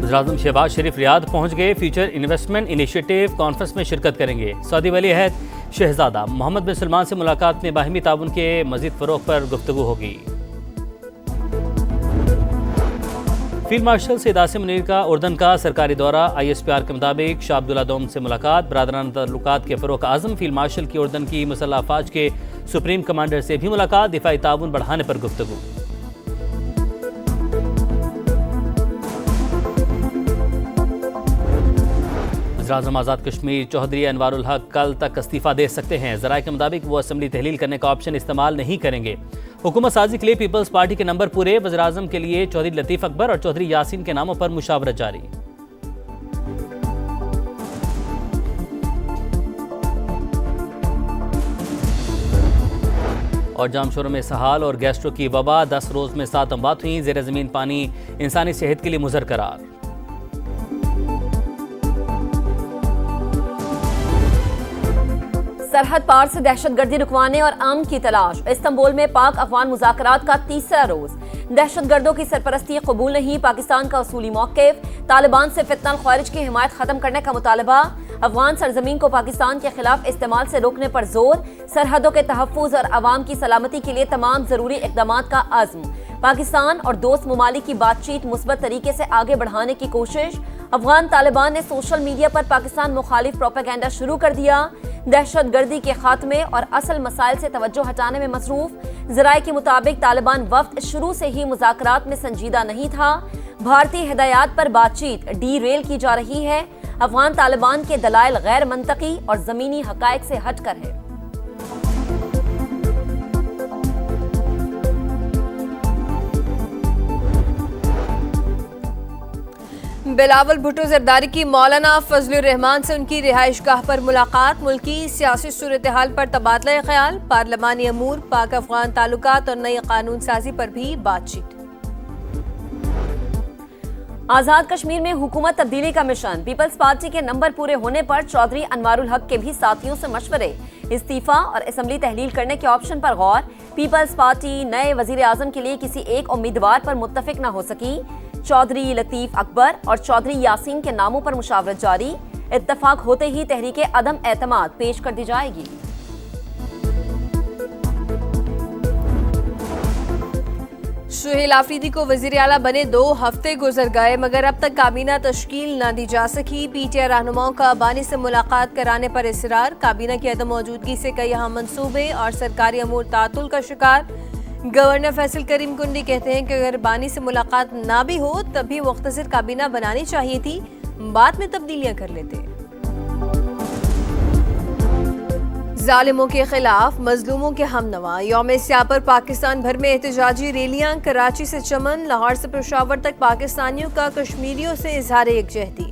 وزیراعظم شہباز شریف ریاض پہنچ گئے، فیوچر انویسٹمنٹ انیشیٹو کانفرنس میں شرکت کریں گے۔ سعودی ولی عہد شہزادہ محمد بن سلمان سے ملاقات میں باہمی تعاون کے مزید فروغ پر گفتگو ہوگی۔ فیلڈ مارشل سید عاصم منیر کا اردن کا سرکاری دورہ، ISPR کے مطابق شاہ عبداللہ دوم سے ملاقات، برادرانہ تعلقات کے فروغ کا عزم۔ فیلڈ مارشل کی اردن کی مسلح افواج کے سپریم کمانڈر سے بھی ملاقات، دفاعی تعاون بڑھانے پر گفتگو۔ وزیراعظم آزاد کشمیر چودھری انوار الحق کل تک استعفیٰ دے سکتے ہیں، ذرائع کے مطابق وہ اسمبلی تحلیل کرنے کا آپشن استعمال نہیں کریں گے۔ حکومت سازی کے لیے پیپلز پارٹی کے نمبر پورے، وزیراعظم کے لیے چودھری لطیف اکبر اور چودھری یاسین کے ناموں پر مشاورت جاری۔ اور جام شوروں میں اسہال اور گیسٹرو کی وبا، 10 روز میں 7 اموات ہوئیں، زیر زمین پانی انسانی صحت کے لیے مضر قرار۔ سرحد پار سے دہشت گردی رکوانے اور امن کی تلاش، استنبول میں پاک افغان مذاکرات کا تیسرا روز، دہشت گردوں کی سرپرستی قبول نہیں، پاکستان کا اصولی موقف، طالبان سے فتنہ الخوارج کی حمایت ختم کرنے کا مطالبہ، افغان سرزمین کو پاکستان کے خلاف استعمال سے روکنے پر زور، سرحدوں کے تحفظ اور عوام کی سلامتی کے لیے تمام ضروری اقدامات کا عزم، پاکستان اور دوست ممالک کی بات چیت مثبت طریقے سے آگے بڑھانے کی کوشش، افغان طالبان نے سوشل میڈیا پر پاکستان مخالف پروپیگنڈا شروع کر دیا، دہشت گردی کے خاتمے اور اصل مسائل سے توجہ ہٹانے میں مصروف، ذرائع کے مطابق طالبان وفد شروع سے ہی مذاکرات میں سنجیدہ نہیں تھا، بھارتی ہدایات پر بات چیت ڈی ریل کی جا رہی ہے، افغان طالبان کے دلائل غیر منطقی اور زمینی حقائق سے ہٹ کر ہے۔ بلاول بھٹو زرداری کی مولانا فضل الرحمان سے ان کی رہائش گاہ پر ملاقات، ملکی سیاسی صورتحال پر تبادلہ خیال، پارلیمانی امور، پاک افغان تعلقات اور نئی قانون سازی پر بھی بات چیت۔ آزاد کشمیر میں حکومت تبدیلی کا مشن، پیپلز پارٹی کے نمبر پورے ہونے پر چودھری انوار الحق کے بھی ساتھیوں سے مشورے، استعفیٰ اور اسمبلی تحلیل کرنے کے آپشن پر غور، پیپلز پارٹی نئے وزیر اعظم کے لیے کسی ایک امیدوار پر متفق نہ ہو سکی، چودھری لطیف اکبر اور چودھری یاسین کے ناموں پر مشاورت جاری، اتفاق ہوتے ہی تحریک عدم اعتماد پیش کر دی جائے گی۔ سہیل آفریدی کو وزیر اعلیٰ بنے 2 ہفتے گزر گئے مگر اب تک کابینہ تشکیل نہ دی جا سکی، PTI رہنماؤں کا بانی سے ملاقات کرانے پر اصرار، کابینہ کی عدم موجودگی سے کئی اہم منصوبے اور سرکاری امور تعطل کا شکار۔ گورنر فیصل کریم کنڈی کہتے ہیں کہ اگر بانی سے ملاقات نہ بھی ہو تب بھی مختصر کابینہ بنانی چاہیے تھی، بعد میں تبدیلیاں کر لیتے۔ ظالموں کے خلاف مظلوموں کے ہمنوا، یوم سیاہ پر پاکستان بھر میں احتجاجی ریلیاں، کراچی سے چمن، لاہور سے پشاور تک پاکستانیوں کا کشمیریوں سے اظہار یکجہتی۔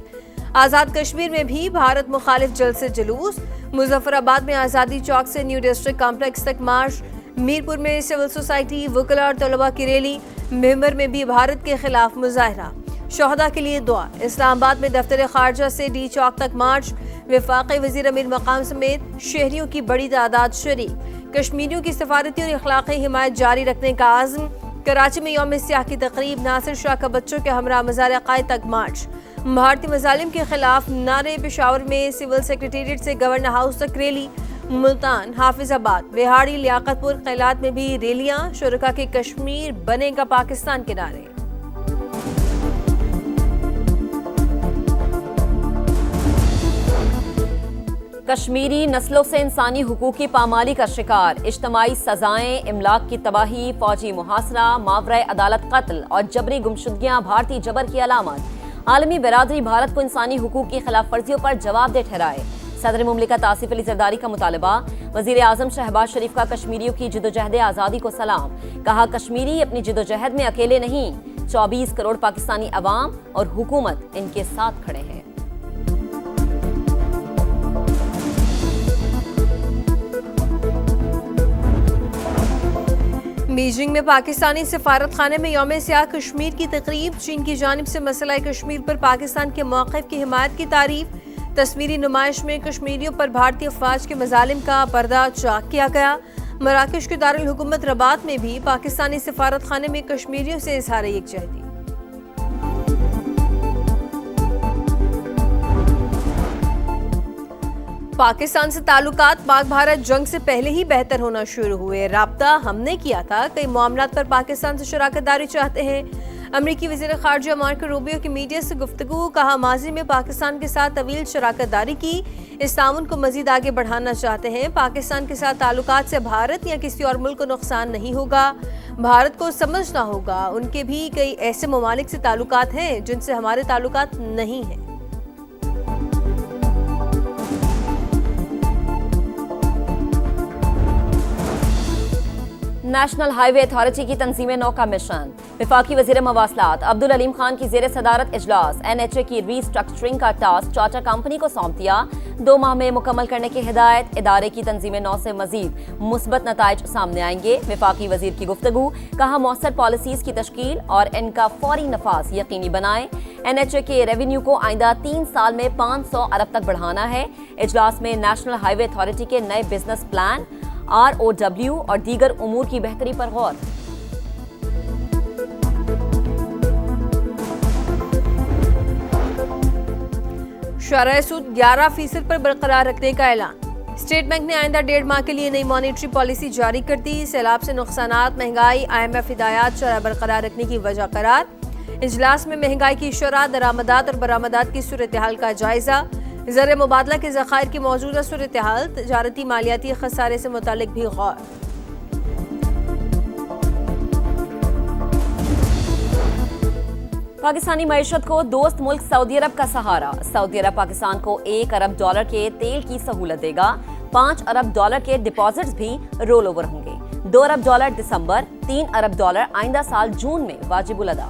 آزاد کشمیر میں بھی بھارت مخالف جلسے جلوس، مظفر آباد میں آزادی چوک سے نیو ڈسٹرکٹ کمپلیکس تک مارچ، میرپور میں سول سوسائٹی، وکلاء اور طلباء کی ریلی، ممبر میں بھی بھارت کے خلاف مظاہرہ، شہداء کے لیے دعا، اسلام آباد میں دفتر خارجہ سے ڈی چوک تک مارچ، وفاقی وزیر امیر مقام سمیت شہریوں کی بڑی تعداد شریک، کشمیریوں کی سفارتی اور اخلاقی حمایت جاری رکھنے کا عزم، کراچی میں یوم سیاہ کی تقریب، ناصر شاہ کا بچوں کے ہمراہ مزار عقائد تک مارچ، بھارتی مظالم کے خلاف نعرے، پشاور میں سول سیکریٹریٹ سے گورنر ہاؤس تک ریلی، ملتان، حافظ آباد، وہاڑی، لیاقت پور، قلعات میں بھی ریلیاں، شرکا کے کشمیر بنے گا پاکستان کے نعرے۔ کشمیری نسلوں سے انسانی حقوق کی پامالی کا شکار، اجتماعی سزائیں، املاک کی تباہی، فوجی محاصرہ، ماورائے عدالت قتل اور جبری گمشدگیاں بھارتی جبر کی علامت، عالمی برادری بھارت کو انسانی حقوق کی خلاف ورزیوں پر جواب دہ ٹھہرائے۔ صدر مملکت آصف علی زرداری کا مطالبہ، وزیر اعظم شہباز شریف کا کشمیریوں کی جدوجہد آزادی کو سلام، کہا کشمیری اپنی جدوجہد میں اکیلے نہیں، 24 کروڑ پاکستانی عوام اور حکومت ان کے ساتھ کھڑے ہیں۔ بیجنگ میں پاکستانی سفارت خانے میں یوم سیاہ کشمیر کی تقریب، چین کی جانب سے مسئلہ کشمیر پر پاکستان کے موقف کی حمایت کی تعریف، تصویری نمائش میں کشمیریوں پر بھارتی افواج کے مظالم کا پردہ چاک کیا گیا۔ مراکش کے دارالحکومت رباط میں بھی پاکستانی سفارت خانے میں کشمیریوں سے اظہار یکجہتی۔ پاکستان سے تعلقات پاک بھارت جنگ سے پہلے ہی بہتر ہونا شروع ہوئے. رابطہ ہم نے کیا تھا, کئی معاملات پر پاکستان سے شراکت داری چاہتے ہیں. امریکی وزیر خارجہ مارکو روبیو کی میڈیا سے گفتگو, کہا ماضی میں پاکستان کے ساتھ طویل شراکت داری کی, اس تعاون کو مزید آگے بڑھانا چاہتے ہیں. پاکستان کے ساتھ تعلقات سے بھارت یا کسی اور ملک کو نقصان نہیں ہوگا. بھارت کو سمجھنا ہوگا ان کے بھی کئی ایسے ممالک سے تعلقات ہیں جن سے ہمارے تعلقات نہیں ہیں. نیشنل ہائی وے اتھارٹی کی تنظیم نو کا مشن. وفاقی وزیر مواصلات عبدالعلیم خان کی زیر صدارت اجلاس. NHA کی ری اسٹرکچرنگ کا ٹاسک ٹاٹا کمپنی کو سونپ دیا, 2 ماہ میں مکمل کرنے کی ہدایت. ادارے کی تنظیم نو سے مزید مثبت نتائج سامنے آئیں گے. وفاقی وزیر کی گفتگو, کہا مؤثر پالیسیز کی تشکیل اور ان کا فوری نفاذ یقینی بنائیں. NHA کے ریونیو کو آئندہ 3 سال میں 500 ارب تک بڑھانا ہے. اجلاس میں نیشنل ہائی وے اتھارٹی کے نئے بزنس پلان, ROW اور دیگر امور کی بہتری پر غور. شرح سود 11% پر برقرار رکھنے کا اعلان. اسٹیٹ بینک نے آئندہ 1.5 ماہ کے لیے نئی مانیٹری پالیسی جاری کر دی. سیلاب سے نقصانات, مہنگائی, IMF ہدایات شرح برقرار رکھنے کی وجہ قرار. اجلاس میں مہنگائی کی شرح, درآمدات اور برآمدات کی صورتحال کا جائزہ. زر مبادلہ کے ذخائر کی موجودہ صورتحال, تجارتی مالیاتی خسارے سے متعلق بھی غور. پاکستانی معیشت کو دوست ملک سعودی عرب کا سہارا. سعودی عرب پاکستان کو $1 ارب کے تیل کی سہولت دے گا. $5 ارب کے ڈپازٹس بھی رول اوور ہوں گے. $2 ارب دسمبر, $3 ارب آئندہ سال جون میں واجب الادا.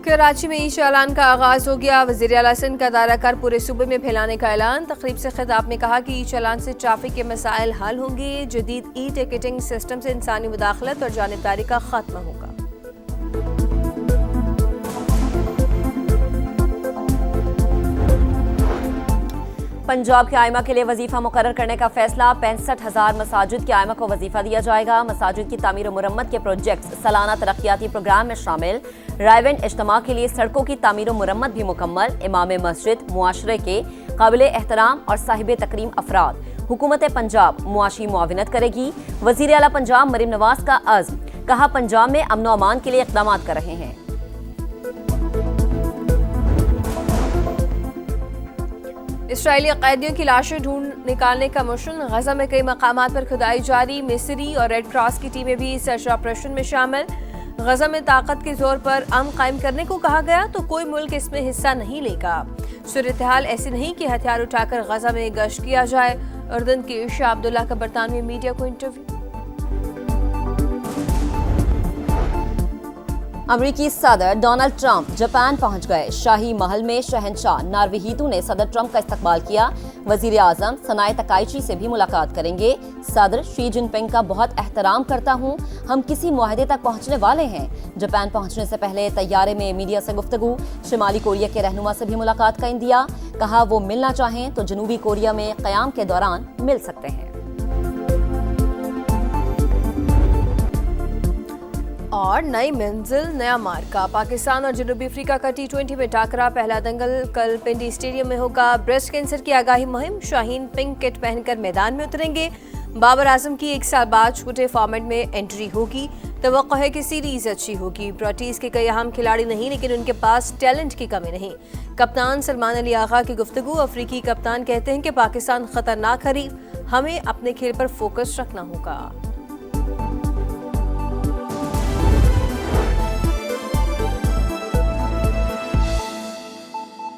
کراچی میں ای چالان کا آغاز ہو گیا. وزیر اعلیٰ سندھ کا دورہ کر پورے صوبے میں پھیلانے کا اعلان. تقریب سے خطاب میں کہا کہ ای چالان سے ٹریفک کے مسائل حل ہوں گے. جدید ای ٹکٹنگ سسٹم سے انسانی مداخلت اور جانبداری کا خاتمہ ہوگا. پنجاب کے ائمہ کے لیے وظیفہ مقرر کرنے کا فیصلہ. 65,000 مساجد کے ائمہ کو وظیفہ دیا جائے گا. مساجد کی تعمیر و مرمت کے پروجیکٹس سالانہ ترقیاتی پروگرام میں شامل. رائیونڈ اجتماع کے لیے سڑکوں کی تعمیر و مرمت بھی مکمل. امام مسجد معاشرے کے قابل احترام اور صاحب تکریم افراد. حکومت پنجاب معاشی معاونت کرے گی. وزیر اعلیٰ پنجاب مریم نواز کا عزم, کہا پنجاب میں امن و امان کے لیے اقدامات کر رہے ہیں. اسرائیلی قیدیوں کی لاشیں ڈھونڈ نکالنے کا مشن. غزہ میں کئی مقامات پر کھدائی جاری. مصری اور ریڈ کراس کی ٹیمیں بھی سرچ آپریشن میں شامل. غزہ میں طاقت کے زور پر امن قائم کرنے کو کہا گیا تو کوئی ملک اس میں حصہ نہیں لے گا. صورتحال ایسی نہیں کہ ہتھیار اٹھا کر غزہ میں گشت کیا جائے. اردن کی شاہ عبداللہ کا برطانوی میڈیا کو انٹرویو. امریکی صدر ڈونلڈ ٹرمپ جاپان پہنچ گئے. شاہی محل میں شہنشاہ ناروہیتو نے صدر ٹرمپ کا استقبال کیا. وزیر اعظم سنائے تکائچی سے بھی ملاقات کریں گے. صدر شی جن پنگ کا بہت احترام کرتا ہوں, ہم کسی معاہدے تک پہنچنے والے ہیں. جاپان پہنچنے سے پہلے طیارے میں میڈیا سے گفتگو. شمالی کوریا کے رہنما سے بھی ملاقات کا عندیہ. کہا وہ ملنا چاہیں تو جنوبی کوریا میں قیام کے دوران مل سکتے ہیں. اور نئی منزل نیا مارکا. پاکستان اور جنوبی افریقہ کا T20 میں ٹاکرا. پہلا دنگل کل پنڈی اسٹیڈیم میں ہوگا. بریسٹ کینسر کی آگاہی مہم. شاہین پنک کٹ پہن کر میدان میں اتریں گے. بابر اعظم کی 1 سال بعد چھوٹے فارمیٹ میں انٹری ہوگی. توقع ہے کہ سیریز اچھی ہوگی. پروٹیز کے کئی اہم کھلاڑی نہیں, لیکن ان کے پاس ٹیلنٹ کی کمی نہیں. کپتان سلمان علی آغا کی گفتگو. افریقی کپتان کہتے ہیں کہ پاکستان خطرناک حریف, ہمیں اپنے کھیل پر فوکس رکھنا ہوگا.